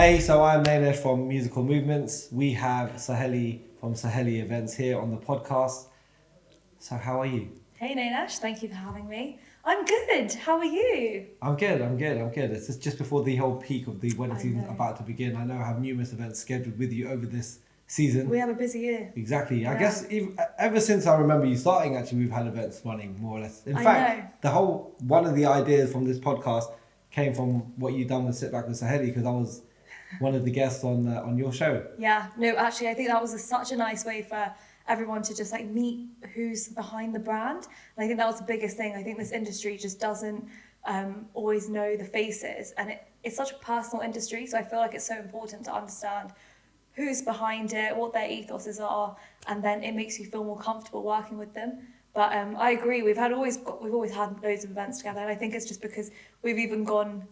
Hey, so I'm Nanesh from Musical Movements. We have Saheli from Saheli Events here on the podcast. So how are you? Hey Nanesh, thank you for having me. I'm good. How are you? I'm good. It's just before the whole peak of the wedding I season know. about to begin. I know I have numerous events scheduled with you over this season. We have a busy year. Exactly. I Yeah. guess ever since I remember you starting, actually, we've had events running more or less. In I fact, know. the whole one of the ideas from this podcast came from what you done with Sit Back with Saheli because I was one of the guests on your show. Yeah, no, actually, I think that was such a nice way for everyone to just like meet who's behind the brand. And I think that was the biggest thing. I think this industry just doesn't always know the faces, and it's such a personal industry. So I feel like it's so important to understand who's behind it, what their ethoses are, and then it makes you feel more comfortable working with them. But I agree. We've always had loads of events together, and I think it's just because we've even gone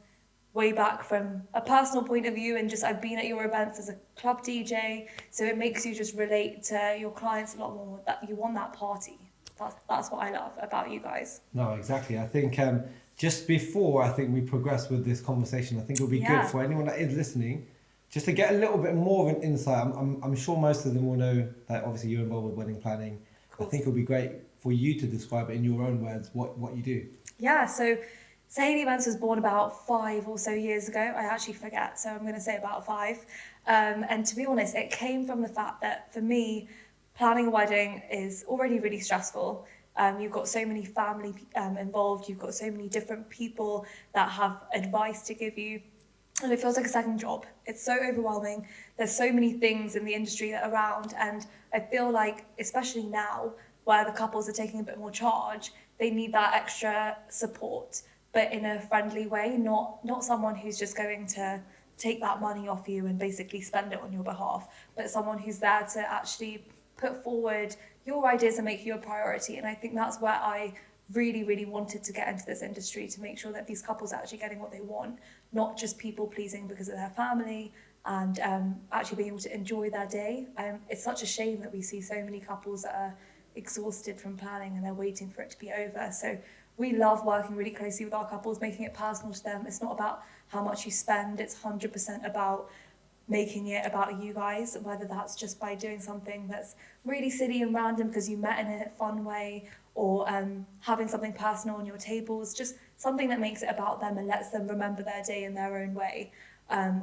way back from a personal point of view, and just I've been at your events as a club DJ, so it makes you just relate to your clients a lot more. That you want that party. That's what I love about you guys. No, exactly. I think just before I think we progress with this conversation, I think it would be good Yeah. for anyone that is listening just to get a little bit more of an insight. I'm sure most of them will know that obviously you're involved with wedding planning. I think it would be great for you to describe it in your own words what you do. Yeah, so Saheli Events was born about 5 or so years ago. I actually forget, so I'm going to say about 5. And to be honest, it came from the fact that for me, planning a wedding is already really stressful. You've got so many family involved, you've got so many different people that have advice to give you. And it feels like a second job. It's so overwhelming. There's so many things in the industry that are around. And I feel like, especially now, where the couples are taking a bit more charge, they need that extra support, but in a friendly way, not someone who's just going to take that money off you and basically spend it on your behalf, but someone who's there to actually put forward your ideas and make you a priority. And I think that's where I really, really wanted to get into this industry, to make sure that these couples are actually getting what they want, not just people pleasing because of their family, and actually being able to enjoy their day. It's such a shame that we see so many couples that are exhausted from planning and they're waiting for it to be over. So we love working really closely with our couples, making it personal to them. It's not about how much you spend, it's 100% about making it about you guys, whether that's just by doing something that's really silly and random because you met in a fun way, or having something personal on your tables, just something that makes it about them and lets them remember their day in their own way.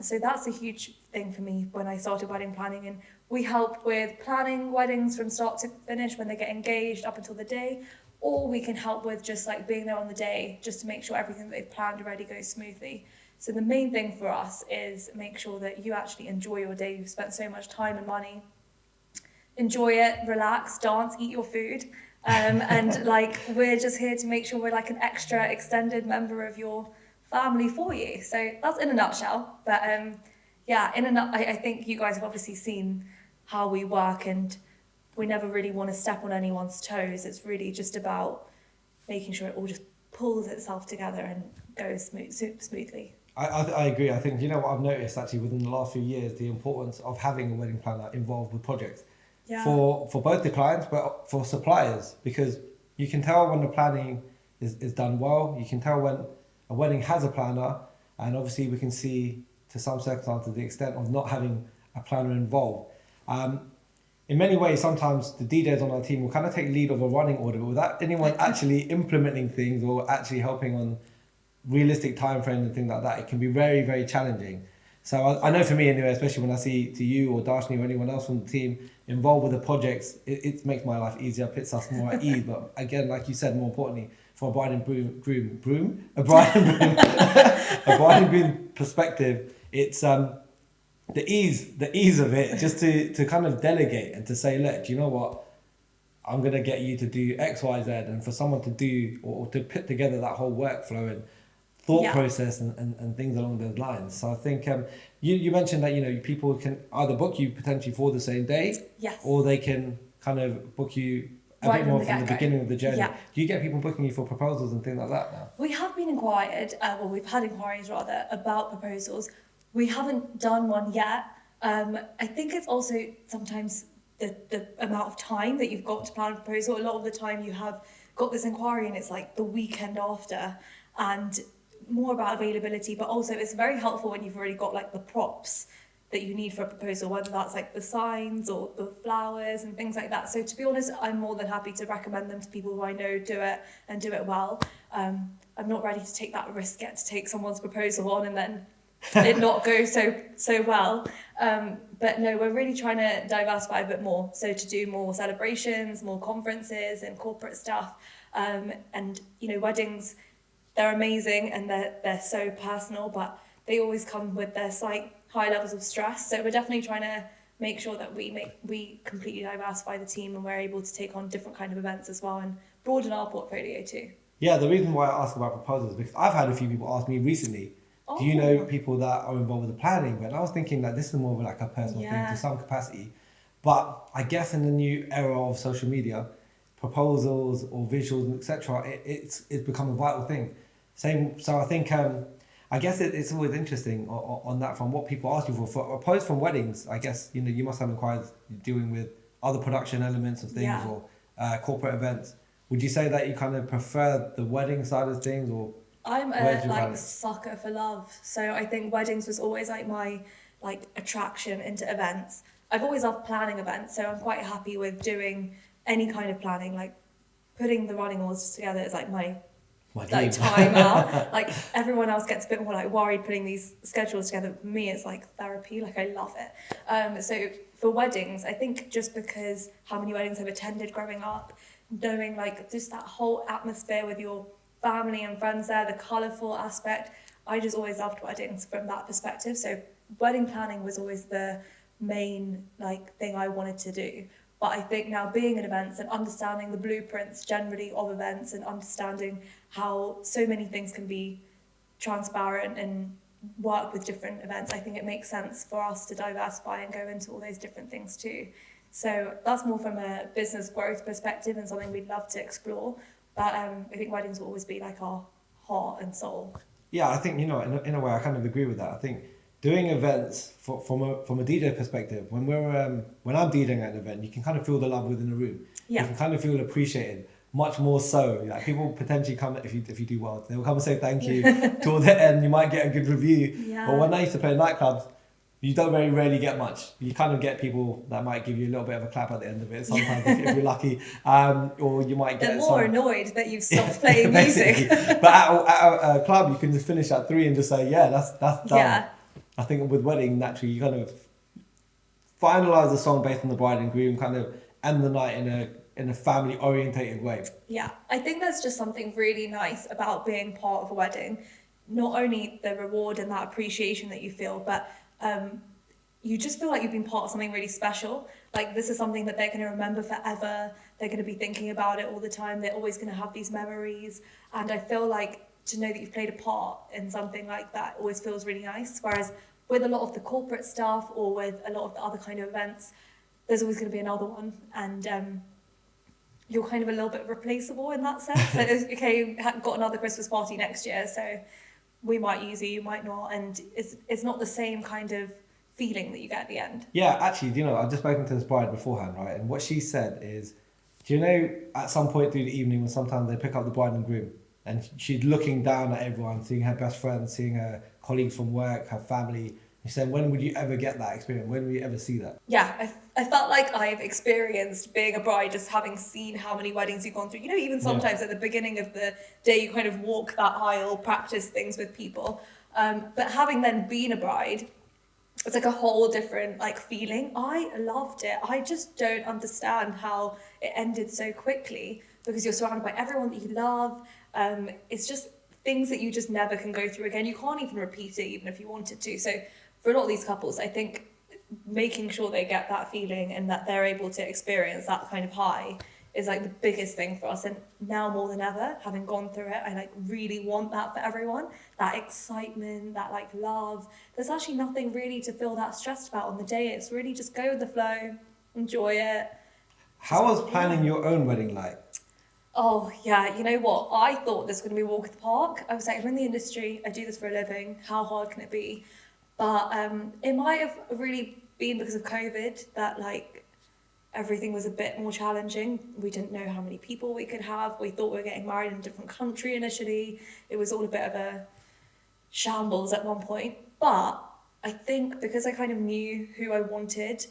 So that's a huge thing for me when I started wedding planning, and we help with planning weddings from start to finish, when they get engaged up until the day, or we can help with just like being there on the day, just to make sure everything that they've planned already goes smoothly. So the main thing for us is make sure that you actually enjoy your day. You've spent so much time and money. Enjoy it, relax, dance, eat your food. And like, we're just here to make sure we're like an extra extended member of your family for you. So that's in a nutshell. But yeah, I think you guys have obviously seen how we work, and we never really want to step on anyone's toes. It's really just about making sure it all just pulls itself together and goes smoothly. I agree. I think, you know what I've noticed actually within the last few years, the importance of having a wedding planner involved with projects. Yeah. For both the clients, but for suppliers, because you can tell when the planning is done well. You can tell when a wedding has a planner, and obviously we can see to some circumstances the extent of not having a planner involved. In many ways, sometimes the DJs on our team will kind of take lead of a running order, but without anyone actually implementing things or actually helping on realistic time frames and things like that, it can be very, very challenging. So I know for me anyway, especially when I see to you or Darshni or anyone else from the team involved with the projects, it makes my life easier, puts us more at ease. But again, like you said, more importantly, from a bride and a bride and groom perspective, it's the ease of it, just to kind of delegate and to say, look, do you know what? I'm gonna get you to do X, Y, Z, and for someone to do or to put together that whole workflow and thought process and things along those lines. So I think you mentioned that, you know, people can either book you potentially for the same day, Yes, or they can kind of book you a right bit more from the from the get-go. beginning of the journey. Yeah. Do you get people booking you for proposals and things like that now? We have been inquired, we've had inquiries rather, about proposals. We haven't done one yet. I think it's also sometimes the amount of time that you've got to plan a proposal. A lot of the time you have got this inquiry and it's like the weekend after, and more about availability, but also it's very helpful when you've already got like the props that you need for a proposal, whether that's like the signs or the flowers and things like that. So to be honest, I'm more than happy to recommend them to people who I know do it and do it well. I'm not ready to take that risk yet, to take someone's proposal on and then it not go so well. But no, we're really trying to diversify a bit more. So to do more celebrations, more conferences and corporate stuff. And you know, weddings, they're amazing and they're so personal, but they always come with their slight high levels of stress. So we're definitely trying to make sure that we completely diversify the team and we're able to take on different kind of events as well and broaden our portfolio too. Yeah, the reason why I ask about proposals is because I've had a few people ask me recently, do you know people that are involved with the planning? But I was thinking that this is more of like a personal thing to some capacity. But I guess in the new era of social media, proposals or visuals, etc., it's become a vital thing. Same. So I think I guess it's always interesting on that from what people ask you for. Opposed from weddings, I guess you must have inquiries dealing with other production elements of things or corporate events. Would you say that you kind of prefer the wedding side of things, or I'm a sucker for love, so I think weddings was always like my attraction into events. I've always loved planning events, so I'm quite happy with doing any kind of planning. Like putting the running orders together is like my time out. Like everyone else gets a bit more like worried putting these schedules together. For me, it's like therapy. Like I love it. So for weddings, I think just because how many weddings I've attended growing up, knowing like just that whole atmosphere with your family and friends there, the colourful aspect, I just always loved weddings from that perspective. So wedding planning was always the main thing I wanted to do. But I think now being in events and understanding the blueprints generally of events and understanding how so many things can be transparent and work with different events, I think it makes sense for us to diversify and go into all those different things too. So that's more from a business growth perspective and something we'd love to explore. But I think weddings will always be like our heart and soul. Yeah, I think, in a way I kind of agree with that. I think doing events from a DJ perspective, when I'm DJing at an event, you can kind of feel the love within the room. Yeah. You can kind of feel appreciated, much more so. Like people potentially come, if you do well, they'll come and say thank you. Toward the end, you might get a good review. Yeah. But when I used to play nightclubs, you don't very rarely get much. You kind of get people that might give you a little bit of a clap at the end of it sometimes if you're lucky, or you might get. They're more annoyed that you've stopped playing music. But at a club, you can just finish at 3 and just say, yeah, that's done. Yeah. I think with wedding, naturally, you kind of finalise the song based on the bride and groom, kind of end the night in a family orientated way. Yeah, I think there's just something really nice about being part of a wedding. Not only the reward and that appreciation that you feel, but you just feel like you've been part of something really special. Like this is something that they're going to remember forever. They're going to be thinking about it all the time. They're always going to have these memories. And I feel like to know that you've played a part in something like that always feels really nice. Whereas with a lot of the corporate stuff or with a lot of the other kind of events, there's always going to be another one. And you're kind of a little bit replaceable in that sense. So, okay, got another Christmas party next year, so we might use you, you might not, and it's not the same kind of feeling that you get at the end. Yeah, actually, I've just spoken to this bride beforehand, right? And what she said is, at some point through the evening when sometimes they pick up the bride and groom, and she's looking down at everyone, seeing her best friends, seeing her colleagues from work, her family. She said, when would you ever get that experience? When will you ever see that? Yeah, I felt like I've experienced being a bride, just having seen how many weddings you've gone through. Even sometimes at the beginning of the day, you kind of walk that aisle, practice things with people. But having then been a bride, it's like a whole different feeling. I loved it. I just don't understand how it ended so quickly because you're surrounded by everyone that you love. It's just things that you just never can go through again. You can't even repeat it even if you wanted to. So for a lot of these couples, I think making sure they get that feeling and that they're able to experience that kind of high is the biggest thing for us. And now more than ever, having gone through it, I really want that for everyone. That excitement, that love. There's actually nothing really to feel that stressed about on the day. It's really just go with the flow, enjoy it. How was planning your own wedding like? Oh yeah, you know what? I thought this was going to be a walk in the park. I was like, I'm in the industry, I do this for a living. How hard can it be? But it might have really been because of COVID that everything was a bit more challenging. We didn't know how many people we could have. We thought we were getting married in a different country initially. It was all a bit of a shambles at one point. But I think because I kind of knew who I wanted,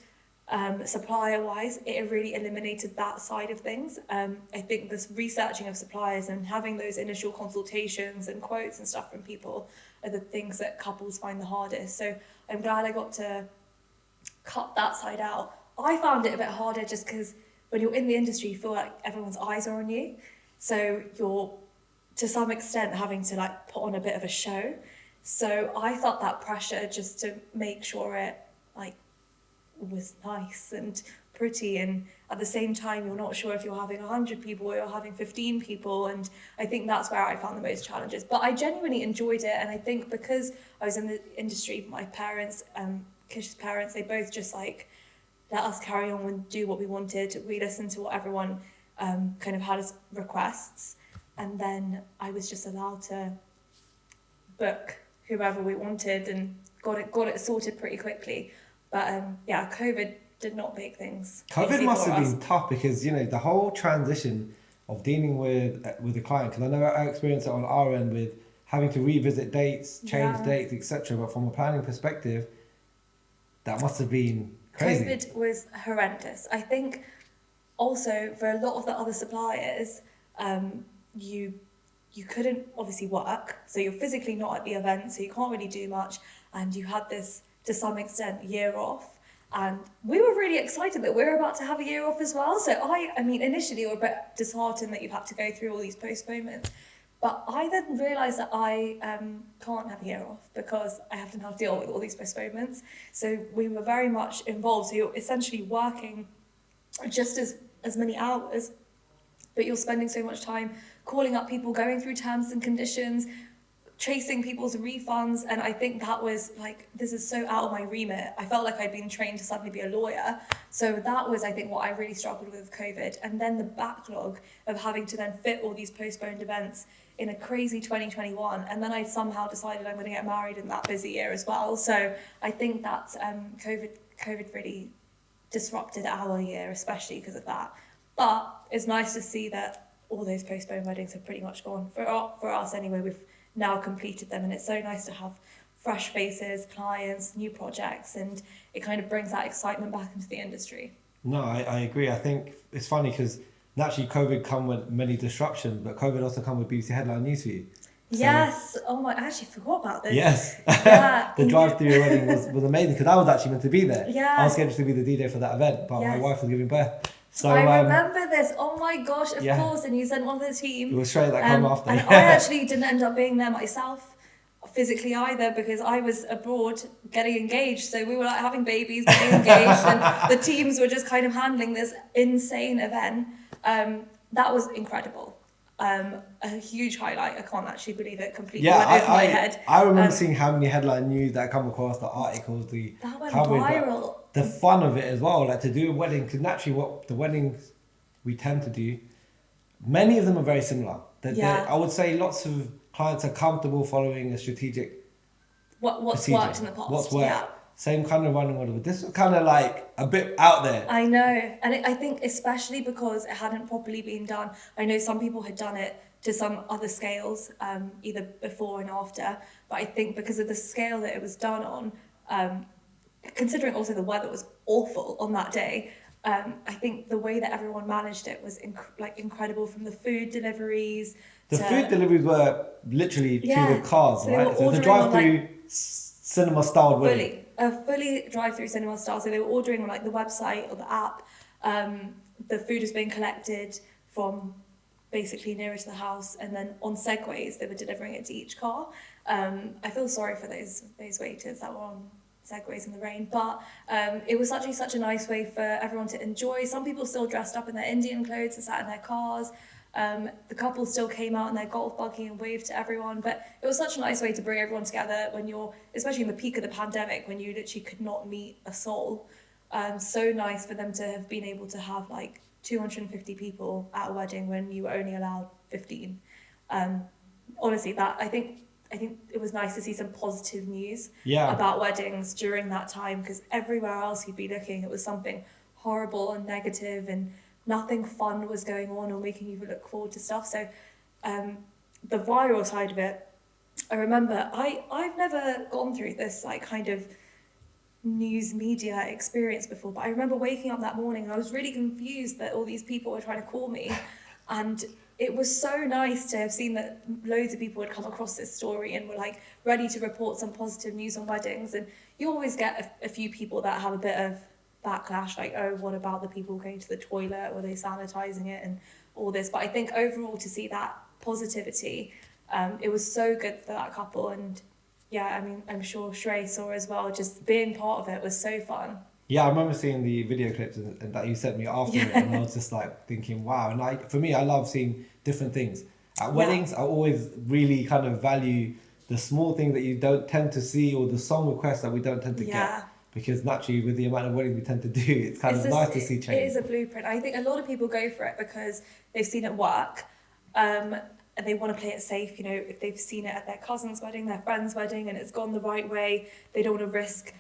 supplier wise, it really eliminated that side of things. I think this researching of suppliers and having those initial consultations and quotes and stuff from people are the things that couples find the hardest. So I'm glad I got to cut that side out. I found it a bit harder just because when you're in the industry, you feel like everyone's eyes are on you. So you're, to some extent, having to like put on a bit of a show. So I felt that pressure just to make sure it like was nice and pretty, and at the same time you're not sure if you're having 100 people or you're having 15 people, and I think that's where I found the most challenges. But I genuinely enjoyed it, and I think because I was in the industry, my parents, Kish's parents, they both just like let us carry on and do what we wanted. We listened to what everyone kind of had as requests, and then I was just allowed to book whoever we wanted and got it sorted pretty quickly. But yeah, COVID did not make things COVID easy must for have us. been tough because, you know, the whole transition of dealing with the client, because I know I experienced it on our end with having to revisit dates, change dates, etc. But from a planning perspective, that must have been crazy. COVID was horrendous. I think also for a lot of the other suppliers, you couldn't obviously work, so you're physically not at the event, so you can't really do much, and you had this, to some extent, year off. And we were really excited that we're about to have a year off as well. So I mean, initially we were a bit disheartened that you've had to go through all these postponements. But I then realised that I can't have a year off because I have to now deal with all these postponements. So we were very much involved. So you're essentially working just as many hours, but you're spending so much time calling up people, going through terms and conditions, chasing people's refunds. And I think that was like, this is so out of my remit. I felt like I'd been trained to suddenly be a lawyer. So that was, I think, what I really struggled with COVID. And then the backlog of having to then fit all these postponed events in a crazy 2021. And then I somehow decided I'm going to get married in that busy year as well. So I think that COVID really disrupted our year, especially because of that. But it's nice to see that all those postponed weddings have pretty much gone. For us anyway, we've now completed them, and it's so nice to have fresh faces, clients, new projects, and it kind of brings that excitement back into the industry. No, I agree. I think it's funny because naturally COVID come with many disruptions, but COVID also come with BBC headline news for you. So, yes. Oh my, I actually forgot about this. Yes. Yeah. The drive-through wedding was amazing because I was actually meant to be there. Yeah. I was scheduled to be the DJ for that event, but my wife was giving birth. So I remember this. Oh my gosh, of course. And you sent one of the team. It was straight that come after. And I actually didn't end up being there myself physically either because I was abroad getting engaged. So we were like having babies, getting engaged, and the teams were just kind of handling this insane event. That was incredible. A huge highlight. I can't actually believe it completely went over my head. I remember seeing how many headline news that come across, the articles, that went coverage, viral. The fun of it as well, like to do a wedding, because naturally what the weddings we tend to do, many of them are very similar. I would say lots of clients are comfortable following a strategic what's procedure. Worked in the past. What's worked. Yeah. Same kind of running order, but this was kind of like a bit out there. I know, and I think especially because it hadn't properly been done. I know some people had done it to some other scales, either before and after, but I think because of the scale that it was done on, considering also the weather was awful on that day, I think the way that everyone managed it was incredible, from the food deliveries. The food deliveries were literally to the cars, so right? So the drive-through cinema style wedding. Fully drive-through cinema style. So they were ordering on like the website or the app. The food was being collected from basically nearer to the house, and then on segways they were delivering it to each car. I feel sorry for those waiters that were on segways in the rain, but it was such a nice way for everyone to enjoy. Some people still dressed up in their Indian clothes and sat in their cars. The couple still came out in their golf buggy and waved to everyone, but it was such a nice way to bring everyone together when you're, especially in the peak of the pandemic, when you literally could not meet a soul. So nice for them to have been able to have like 250 people at a wedding when you were only allowed 15. Honestly, that I think it was nice to see some positive news about weddings during that time, because everywhere else you'd be looking, it was something horrible and negative, and nothing fun was going on or making you look forward to stuff. So the viral side of it I remember I've never gone through this like kind of news media experience before, but I remember waking up that morning and I was really confused that all these people were trying to call me, and it was so nice to have seen that loads of people had come across this story and were like ready to report some positive news on weddings. And you always get a few people that have a bit of backlash, like, oh, what about the people going to the toilet, were they sanitizing it and all this. But I think overall, to see that positivity, it was so good for that couple. And yeah, I mean, I'm sure Shrey saw as well. Just being part of it was so fun. Yeah, I remember seeing the video clips and that you sent me after it, and I was just like thinking, wow. And for me, I love seeing different things. At weddings, I always really kind of value the small things that you don't tend to see, or the song requests that we don't tend to get. Because naturally, with the amount of weddings we tend to do, it's kind of nice to see change. It is a blueprint. I think a lot of people go for it because they've seen it work. And they want to play it safe. You know, if they've seen it at their cousin's wedding, their friend's wedding, and it's gone the right way, they don't want to risk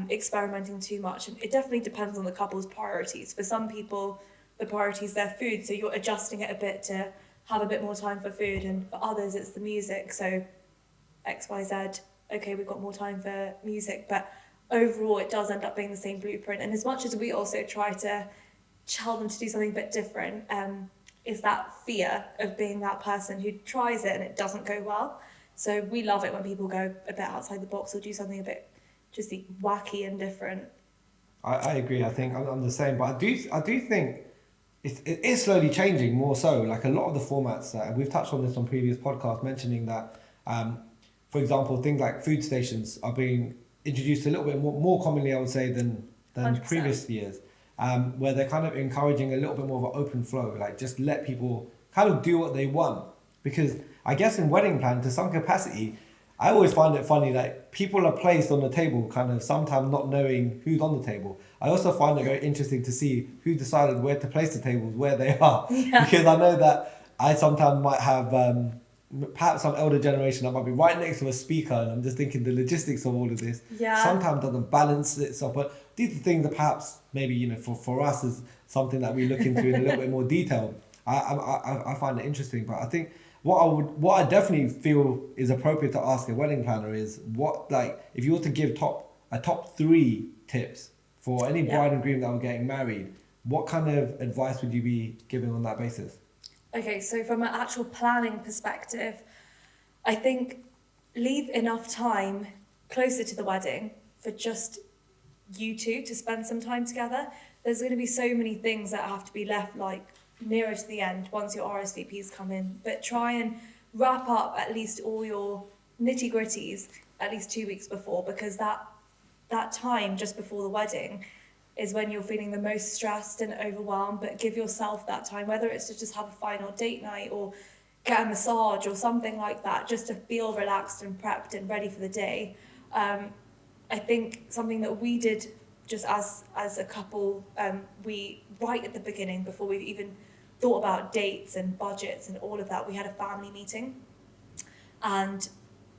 experimenting too much. And it definitely depends on the couple's priorities. For some people, the priority is their food, so you're adjusting it a bit to have a bit more time for food. And for others, it's the music. So X, Y, Z. Okay, we've got more time for music, but overall, it does end up being the same blueprint. And as much as we also try to tell them to do something a bit different, is that fear of being that person who tries it and it doesn't go well. So we love it when people go a bit outside the box or do something a bit just wacky and different. I agree. I think I'm the same, but I do think it is slowly changing more so. Like a lot of the formats, we've touched on this on previous podcasts, mentioning that, for example, things like food stations are being introduced a little bit more commonly, I would say, than 100%. Previous years. Where they're kind of encouraging a little bit more of an open flow, like just let people kind of do what they want. Because I guess in wedding planning, to some capacity, I always find it funny that people are placed on the table kind of sometimes not knowing who's on the table. I also find it very interesting to see who decided where to place the tables, where they are. Yeah. Because I know that I sometimes might have perhaps some elder generation that might be right next to a speaker, and I'm just thinking the logistics of all of this sometimes doesn't balance itself. But these are things that perhaps maybe, you know, for us is something that we look into in a little bit more detail. I find it interesting, but I think what I definitely feel is appropriate to ask a wedding planner is what, like, if you were to give top 3 tips for any bride and groom that were getting married, what kind of advice would you be giving on that basis? Okay, so from an actual planning perspective, I think leave enough time closer to the wedding for just you two to spend some time together. There's going to be so many things that have to be left like nearer to the end once your RSVPs come in, but try and wrap up at least all your nitty gritties at least 2 weeks before, because that time just before the wedding is when you're feeling the most stressed and overwhelmed. But give yourself that time, whether it's to just have a final date night or get a massage or something like that, just to feel relaxed and prepped and ready for the day. I think something that we did just as a couple, we, right at the beginning, before we even thought about dates and budgets and all of that, we had a family meeting. And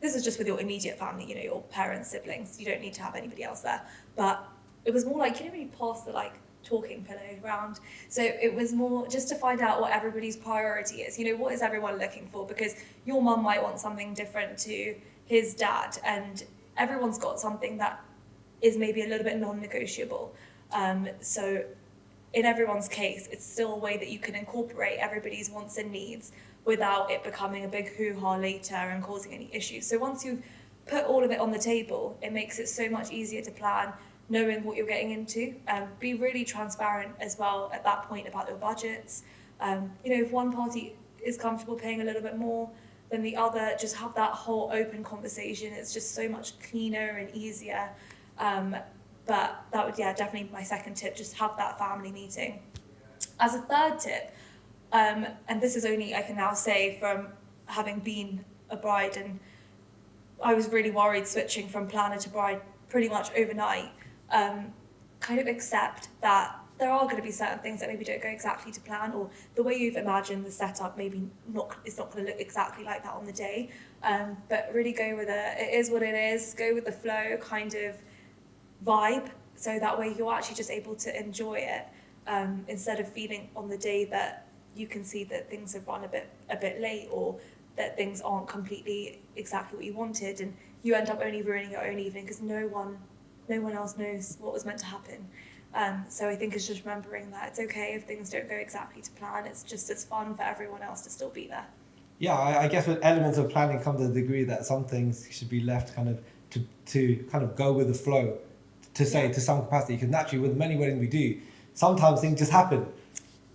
this is just with your immediate family, you know, your parents, siblings. You don't need to have anybody else there. But it was more like, you know, when you pass the like talking pillow around. So it was more just to find out what everybody's priority is. You know, what is everyone looking for? Because your mum might want something different to his dad, and everyone's got something that is maybe a little bit non-negotiable. So in everyone's case, it's still a way that you can incorporate everybody's wants and needs without it becoming a big hoo-ha later and causing any issues. So once you've put all of it on the table, it makes it so much easier to plan, knowing what you're getting into. Be really transparent as well at that point about your budgets. You know, if one party is comfortable paying a little bit more than the other, just have that whole open conversation. It's just so much cleaner and easier. But that would, definitely be my second tip, just have that family meeting. As a third tip, and this is only I can now say from having been a bride, and I was really worried switching from planner to bride pretty much overnight. Kind of accept that there are going to be certain things that maybe don't go exactly to plan, or the way you've imagined the setup maybe it's not going to look exactly like that on the day. But really go with it is what it is, go with the flow kind of vibe, so that way you're actually just able to enjoy it, instead of feeling on the day that you can see that things have run a bit late, or that things aren't completely exactly what you wanted, and you end up only ruining your own evening because no one else knows what was meant to happen. So I think it's just remembering that it's okay if things don't go exactly to plan. It's just as fun for everyone else to still be there. Yeah, I guess with elements of planning come to the degree that some things should be left kind of to kind of go with the flow, to say to some capacity, because naturally with many weddings we do, sometimes things just happen.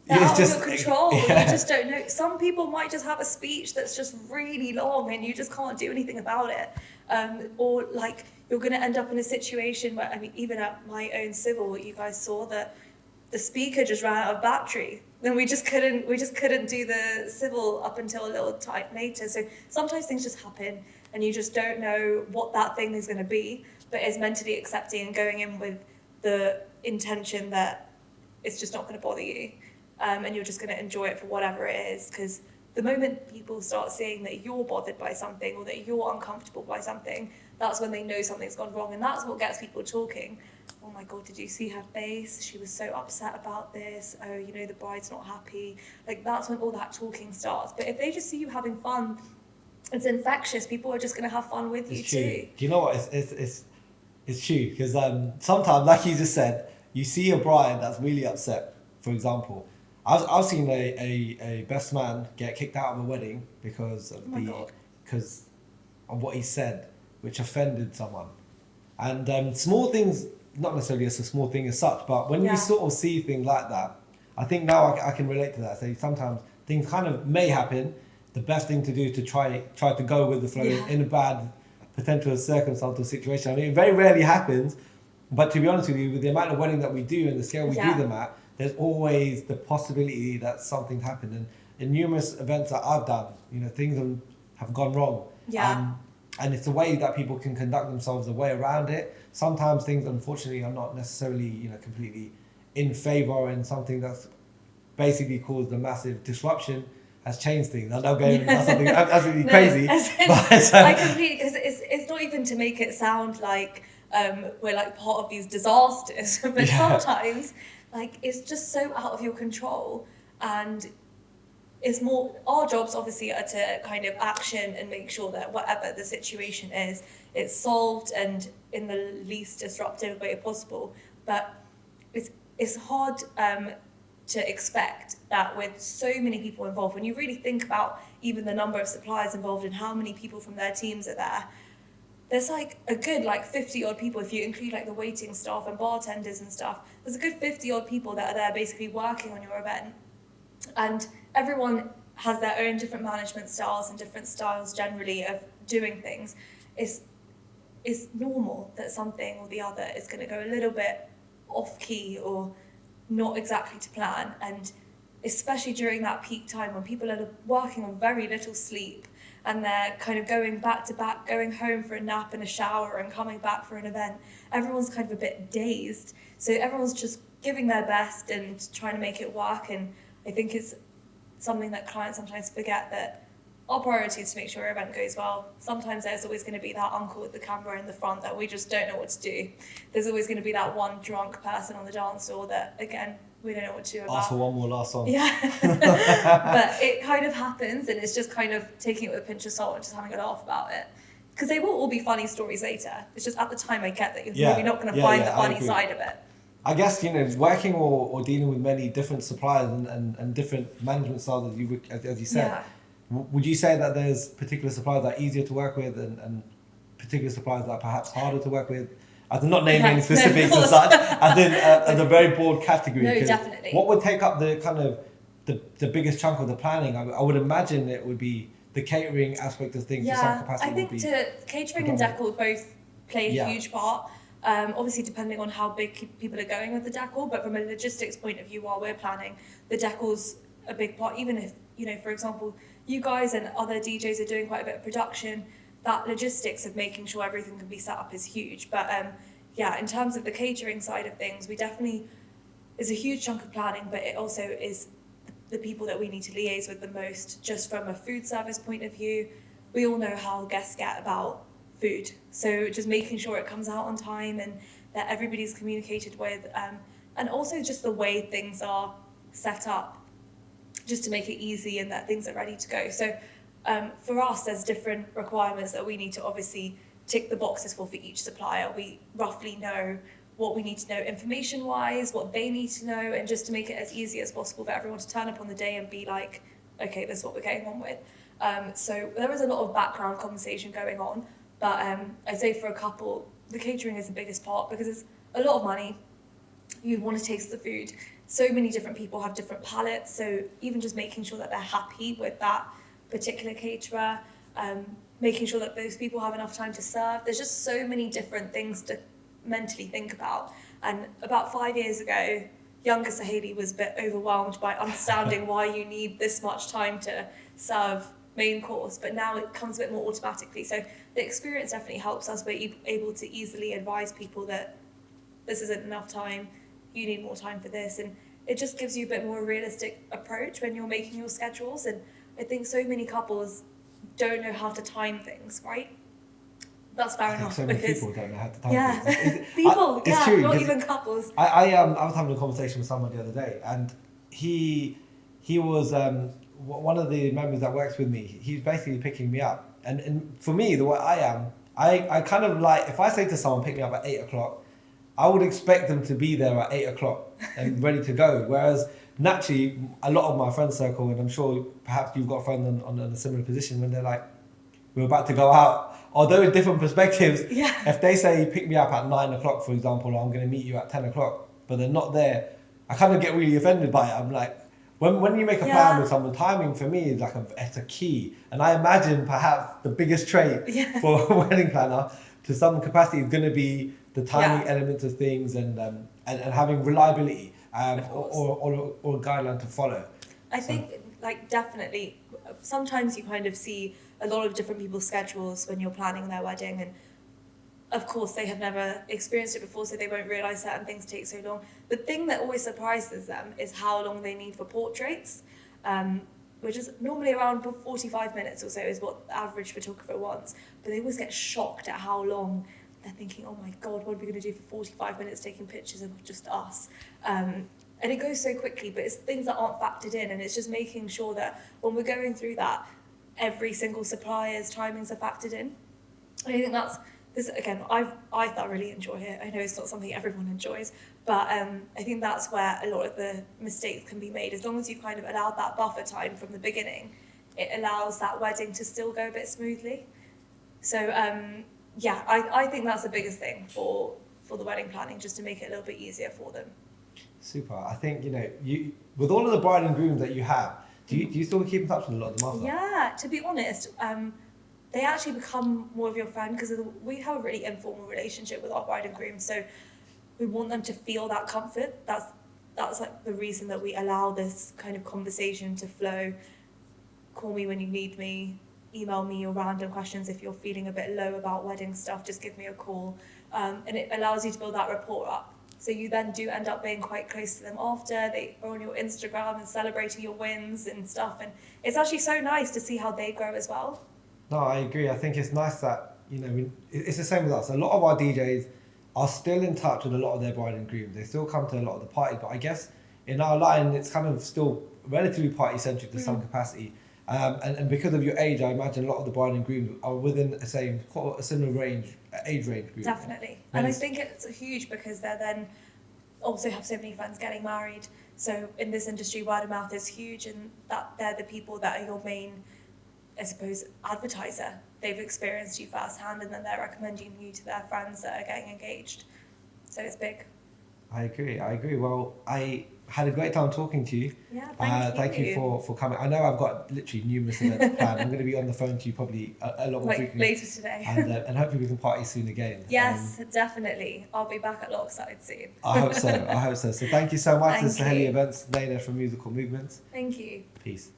They're It's out just of your control. yeah. You just don't know. Some people might just have a speech that's just really long and you just can't do anything about it. Or like you're going to end up in a situation where, I mean, even at my own civil, you guys saw that the speaker just ran out of battery. Then we just couldn't do the civil up until a little time later. So sometimes things just happen and you just don't know what that thing is going to be, but is mentally accepting and going in with the intention that it's just not going to bother you. And you're just going to enjoy it for whatever it is, because the moment people start seeing that you're bothered by something or that you're uncomfortable by something, that's when they know something's gone wrong, and that's what gets people talking. Oh my God, did you see her face? She was so upset about this. Oh, you know, the bride's not happy. Like, that's when all that talking starts. But if they just see you having fun, it's infectious. People are just going to have fun with you too. Do you know what? It's true, because sometimes, like you just said, you see a bride that's really upset, for example. I've seen a best man get kicked out of a wedding because of what he said, which offended someone. And small things, not necessarily as a small thing as such, but when you sort of see things like that, I think now I can relate to that. So sometimes things kind of may happen. The best thing to do is to try to go with the flow in a bad potential circumstance or situation. I mean, it very rarely happens, but to be honest with you, with the amount of wedding that we do and the scale we do them at, there's always the possibility that something happened. And in numerous events that I've done, you know, things have gone wrong. And it's the way that people can conduct themselves, the way around it. Sometimes things, unfortunately, are not necessarily, you know, completely in favour, and something that's basically caused a massive disruption has changed things. I know that's something absolutely crazy. I completely, because it's not even to make it sound like we're like part of these disasters, but sometimes like it's just so out of your control, and it's more, our jobs obviously are to kind of action and make sure that whatever the situation is, it's solved and in the least disruptive way possible. But it's hard to expect that with so many people involved, when you really think about even the number of suppliers involved and how many people from their teams are there, there's like a good like 50 odd people, if you include like the waiting staff and bartenders and stuff, there's a good 50 odd people that are there basically working on your event. And everyone has their own different management styles and different styles generally of doing things. It's normal that something or the other is going to go a little bit off key or not exactly to plan, and especially during that peak time when people are working on very little sleep and they're kind of going back to back, going home for a nap and a shower and coming back for an event, everyone's kind of a bit dazed. So everyone's just giving their best and trying to make it work. And I think it's something that clients sometimes forget, that our priority is to make sure our event goes well. Sometimes there's always going to be that uncle with the camera in the front that we just don't know what to do. There's always going to be that one drunk person on the dance floor that, again, we don't know what to do about. Ask for one more last song. Yeah. But it kind of happens, and it's just kind of taking it with a pinch of salt and just having a laugh about it. Because they will all be funny stories later. It's just at the time I get that you're maybe not going to find the funny side of it. I guess, you know, working or dealing with many different suppliers and different management styles, as you said, would you say that there's particular suppliers that are easier to work with and particular suppliers that are perhaps harder to work with? I do not name any specifics as such, as a very broad category. No, definitely. What would take up the kind of the biggest chunk of the planning? I would imagine it would be the catering aspect of things. To some capacity, I think catering and decor both play a huge part. Obviously, depending on how big people are going with the decor, but from a logistics point of view, while we're planning, the decor's a big part. Even if, you know, for example, you guys and other DJs are doing quite a bit of production, that logistics of making sure everything can be set up is huge. But in terms of the catering side of things, we definitely, is a huge chunk of planning, but it also is the people that we need to liaise with the most, just from a food service point of view. We all know how guests get about food, so just making sure it comes out on time and that everybody's communicated with, and also just the way things are set up, just to make it easy and that things are ready to go. So For us, there's different requirements that we need to obviously tick the boxes for each supplier. We roughly know what we need to know information-wise, what they need to know, and just to make it as easy as possible for everyone to turn up on the day and be like, okay, this is what we're getting on with. So there is a lot of background conversation going on, but I'd say for a couple, the catering is the biggest part because it's a lot of money. You want to taste the food. So many different people have different palates, so even just making sure that they're happy with that particular caterer, making sure that those people have enough time to serve. There's just so many different things to mentally think about. And about 5 years ago, younger Saheli was a bit overwhelmed by understanding why you need this much time to serve main course, but now it comes a bit more automatically. So the experience definitely helps us. We're able to easily advise people that this isn't enough time, you need more time for this, and it just gives you a bit more realistic approach when you're making your schedules. And I think so many couples don't know how to time things, right? That's fair enough. So many people don't know how to time things. People, it's true, not even couples. I was having a conversation with someone the other day, and he was one of the members that works with me. He's basically picking me up, and for me, the way I am, I kind of like, if I say to someone pick me up at 8 o'clock, I would expect them to be there at 8 o'clock and ready to go. Whereas naturally, a lot of my friend circle, and I'm sure perhaps you've got friends on a similar position, when they're like, we're about to go out, although in different perspectives, if they say pick me up at 9 o'clock, for example, or I'm going to meet you at 10 o'clock, but they're not there, I kind of get really offended by it. I'm like, when you make a plan with someone, timing for me is like it's a key. And I imagine perhaps the biggest trait for a wedding planner to some capacity is going to be the timing elements of things and having reliability or a guideline to follow. I think like definitely sometimes you kind of see a lot of different people's schedules when you're planning their wedding, and of course they have never experienced it before, so they won't realise certain things take so long. The thing that always surprises them is how long they need for portraits, which is normally around 45 minutes or so is what the average photographer wants, but they always get shocked at how long. They're thinking, oh my God, what are we going to do for 45 minutes taking pictures of just us? And it goes so quickly, but it's things that aren't factored in, and it's just making sure that when we're going through that, every single supplier's timings are factored in. And I think that's, this again, I thoroughly enjoy it. I know it's not something everyone enjoys, but I think that's where a lot of the mistakes can be made. As long as you've kind of allowed that buffer time from the beginning, it allows that wedding to still go a bit smoothly. So I think that's the biggest thing for the wedding planning, just to make it a little bit easier for them. Super. I think, you with all of the bride and grooms that you have, do you still keep in touch with a lot of them after? Yeah, to be honest, they actually become more of your friend because we have a really informal relationship with our bride and groom, so we want them to feel that comfort. That's like the reason that we allow this kind of conversation to flow. Call me when you need me, email me your random questions. If you're feeling a bit low about wedding stuff, just give me a call. And it allows you to build that rapport up. So you then do end up being quite close to them after. They are on your Instagram and celebrating your wins and stuff. And it's actually so nice to see how they grow as well. No, I agree. I think it's nice that, it's the same with us. A lot of our DJs are still in touch with a lot of their bride and grooms. They still come to a lot of the parties, but I guess in our line, it's kind of still relatively party-centric to some capacity. And because of your age, I imagine a lot of the bride and groom are within a similar age range group. Definitely. And I think it's huge because they then also have so many friends getting married. So in this industry, word of mouth is huge, and that they're the people that are your main, I suppose, advertiser. They've experienced you firsthand, and then they're recommending you to their friends that are getting engaged. So it's big. I agree. Well, I had a great time talking to you. Yeah, thank you for coming. I know I've got literally numerous events planned. I'm going to be on the phone to you probably a lot more frequently. Later today. And hopefully we can party soon again. Yes, definitely. I'll be back at Lockside soon. I hope so. So thank you so much to Saheli Events, Naina from Musical Movements. Thank you. Peace.